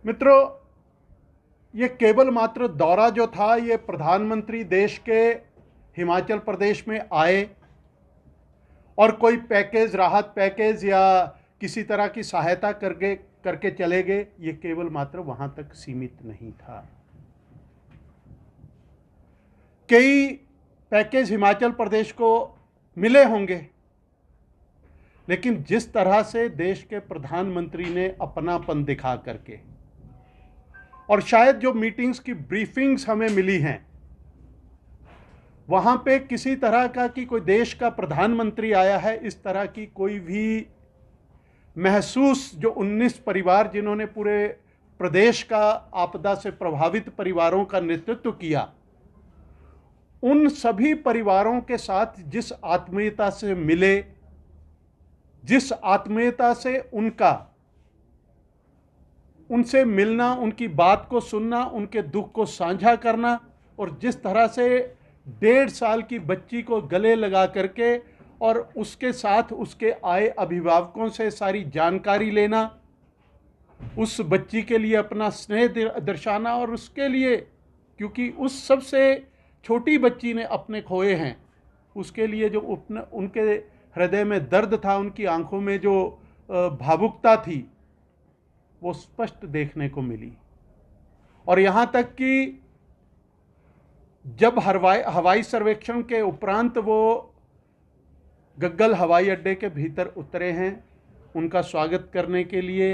मित्रों, ये केवल मात्र दौरा जो था, ये प्रधानमंत्री देश के हिमाचल प्रदेश में आए और कोई पैकेज, राहत पैकेज या किसी तरह की सहायता करके चले गए, ये केवल मात्र वहां तक सीमित नहीं था। कई पैकेज हिमाचल प्रदेश को मिले होंगे, लेकिन जिस तरह से देश के प्रधानमंत्री ने अपनापन दिखा करके, और शायद जो मीटिंग्स की ब्रीफिंग्स हमें मिली हैं, वहां पे किसी तरह का कि कोई देश का प्रधानमंत्री आया है, इस तरह की कोई भी महसूस, जो 19 परिवार जिन्होंने पूरे प्रदेश का आपदा से प्रभावित परिवारों का नेतृत्व किया, उन सभी परिवारों के साथ जिस आत्मीयता से मिले, जिस आत्मीयता से उनसे मिलना, उनकी बात को सुनना, उनके दुख को साझा करना, और जिस तरह से 1.5 साल की बच्ची को गले लगा करके और उसके साथ उसके आए अभिभावकों से सारी जानकारी लेना, उस बच्ची के लिए अपना स्नेह दर्शाना, और उसके लिए, क्योंकि उस सबसे छोटी बच्ची ने अपने खोए हैं, उसके लिए जो उनके हृदय में दर्द था, उनकी आंखों में जो भावुकता थी, वो स्पष्ट देखने को मिली। और यहाँ तक कि जब हवाई सर्वेक्षण के उपरांत वो गग्गल हवाई अड्डे के भीतर उतरे हैं, उनका स्वागत करने के लिए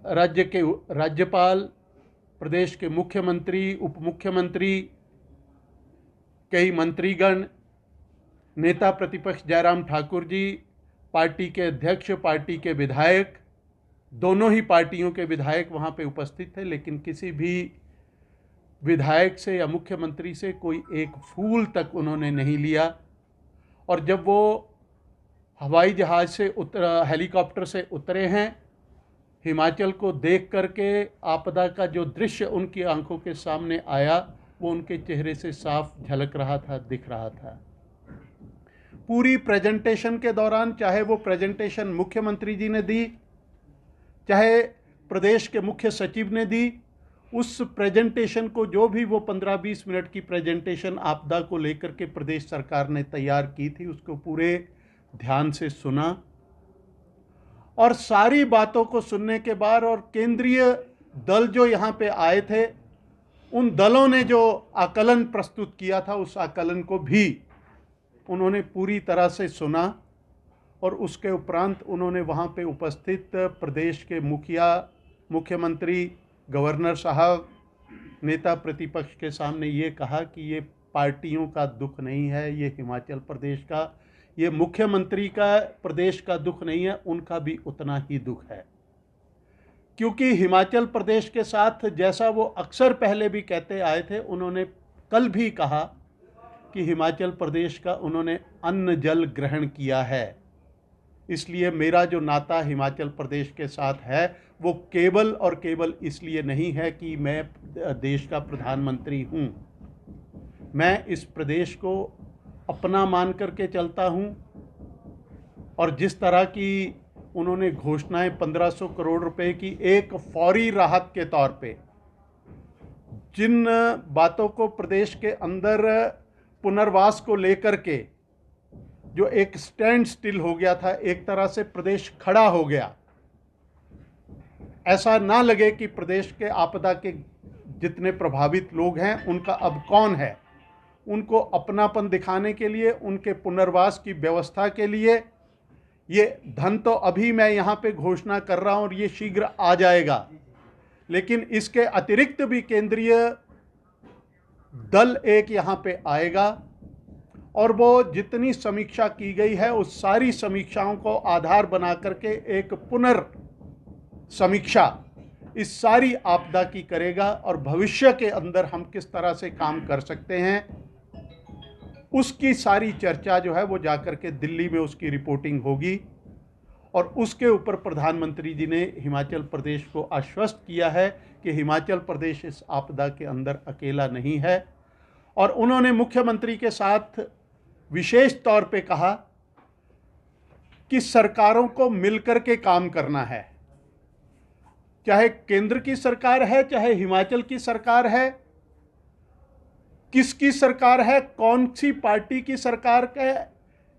राज्य के राज्यपाल, प्रदेश के मुख्यमंत्री, उप मुख्यमंत्री, कई मंत्रीगण, नेता प्रतिपक्ष जयराम ठाकुर जी, पार्टी के अध्यक्ष, पार्टी के विधायक, दोनों ही पार्टियों के विधायक वहाँ पे उपस्थित थे, लेकिन किसी भी विधायक से या मुख्यमंत्री से कोई एक फूल तक उन्होंने नहीं लिया। और जब वो हवाई जहाज़ से हेलीकॉप्टर से उतरे हैं, हिमाचल को देख करके आपदा का जो दृश्य उनकी आंखों के सामने आया, वो उनके चेहरे से साफ झलक रहा था, दिख रहा था। पूरी प्रेजेंटेशन के दौरान, चाहे वो प्रेजेंटेशन मुख्यमंत्री जी ने दी, चाहे प्रदेश के मुख्य सचिव ने दी, उस प्रेजेंटेशन को, जो भी वो 15-20 मिनट की प्रेजेंटेशन आपदा को लेकर के प्रदेश सरकार ने तैयार की थी, उसको पूरे ध्यान से सुना। और सारी बातों को सुनने के बाद, और केंद्रीय दल जो यहाँ पे आए थे, उन दलों ने जो आकलन प्रस्तुत किया था, उस आकलन को भी उन्होंने पूरी तरह से सुना। और उसके उपरांत उन्होंने वहाँ पे उपस्थित प्रदेश के मुखिया, मुख्यमंत्री, गवर्नर साहब, नेता प्रतिपक्ष के सामने ये कहा कि ये पार्टियों का दुख नहीं है, ये हिमाचल प्रदेश का, ये मुख्यमंत्री का प्रदेश का दुख नहीं है, उनका भी उतना ही दुख है। क्योंकि हिमाचल प्रदेश के साथ, जैसा वो अक्सर पहले भी कहते आए थे, उन्होंने कल भी कहा कि हिमाचल प्रदेश का उन्होंने अन्न जल ग्रहण किया है। इसलिए मेरा जो नाता हिमाचल प्रदेश के साथ है, वो केवल और केवल इसलिए नहीं है कि मैं देश का प्रधानमंत्री हूँ। मैं इस प्रदेश को अपना मान करके चलता हूँ। और जिस तरह की उन्होंने घोषणाएं 1500 करोड़ रुपए की एक फौरी राहत के तौर पे, जिन बातों को प्रदेश के अंदर पुनर्वास को लेकर के जो एक स्टैंड स्टिल हो गया था, एक तरह से प्रदेश खड़ा हो गया, ऐसा ना लगे कि प्रदेश के आपदा के जितने प्रभावित लोग हैं उनका अब कौन है, उनको अपनापन दिखाने के लिए, उनके पुनर्वास की व्यवस्था के लिए, ये धन तो अभी मैं यहाँ पे घोषणा कर रहा हूँ और ये शीघ्र आ जाएगा, लेकिन इसके अतिरिक्त भी केंद्रीय दल एक यहाँ पे आएगा, और वो जितनी समीक्षा की गई है, उस सारी समीक्षाओं को आधार बना करके एक पुनर्समीक्षा इस सारी आपदा की करेगा, और भविष्य के अंदर हम किस तरह से काम कर सकते हैं, उसकी सारी चर्चा जो है वो जाकर के दिल्ली में उसकी रिपोर्टिंग होगी। और उसके ऊपर प्रधानमंत्री जी ने हिमाचल प्रदेश को आश्वस्त किया है कि हिमाचल प्रदेश इस आपदा के अंदर अकेला नहीं है। और उन्होंने मुख्यमंत्री के साथ विशेष तौर पे कहा कि सरकारों को मिलकर के काम करना है। चाहे केंद्र की सरकार है, चाहे हिमाचल की सरकार है, किसकी सरकार है, कौन सी पार्टी की सरकार है,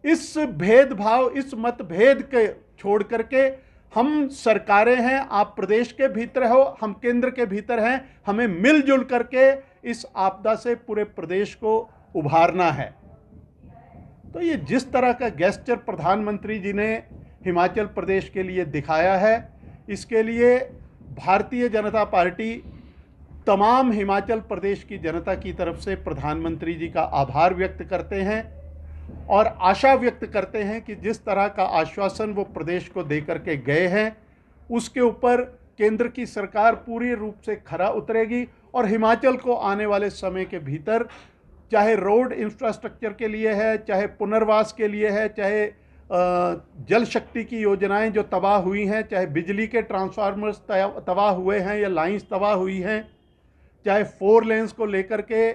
इस भेदभाव, इस मतभेद के छोड़ करके हम सरकारें हैं, आप प्रदेश के भीतर हो, हम केंद्र के भीतर हैं, हमें मिलजुल करके इस आपदा से पूरे प्रदेश को उभारना है। तो ये जिस तरह का गेस्चर प्रधानमंत्री जी ने हिमाचल प्रदेश के लिए दिखाया है, इसके लिए भारतीय जनता पार्टी तमाम हिमाचल प्रदेश की जनता की तरफ से प्रधानमंत्री जी का आभार व्यक्त करते हैं और आशा व्यक्त करते हैं कि जिस तरह का आश्वासन वो प्रदेश को देकर के गए हैं, उसके ऊपर केंद्र की सरकार पूरी रूप से खरा उतरेगी और हिमाचल को आने वाले समय के भीतर, चाहे रोड इंफ्रास्ट्रक्चर के लिए है, चाहे पुनर्वास के लिए है, चाहे जल शक्ति की योजनाएं जो तबाह हुई हैं, चाहे बिजली के ट्रांसफार्मर्स तबाह हुए हैं या लाइंस तबाह हुई हैं, चाहे 4 लेन्स को लेकर के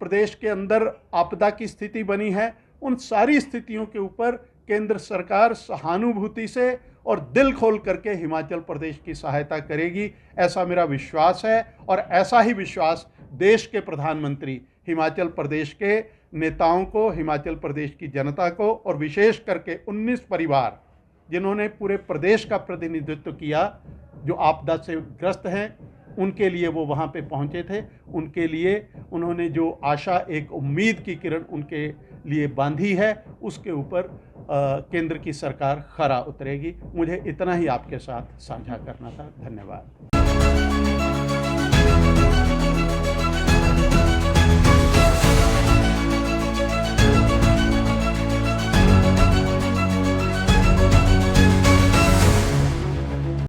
प्रदेश के अंदर आपदा की स्थिति बनी है, उन सारी स्थितियों के ऊपर केंद्र सरकार सहानुभूति से और दिल खोल करके हिमाचल प्रदेश की सहायता करेगी, ऐसा मेरा विश्वास है। और ऐसा ही विश्वास देश के प्रधानमंत्री हिमाचल प्रदेश के नेताओं को, हिमाचल प्रदेश की जनता को और विशेष करके 19 परिवार जिन्होंने पूरे प्रदेश का प्रतिनिधित्व किया, जो आपदा से ग्रस्त हैं, उनके लिए वो वहाँ पे पहुँचे थे। उनके लिए उन्होंने जो आशा, एक उम्मीद की किरण उनके लिए बांधी है, उसके ऊपर केंद्र की सरकार खरा उतरेगी। मुझे इतना ही आपके साथ साझा करना था। धन्यवाद।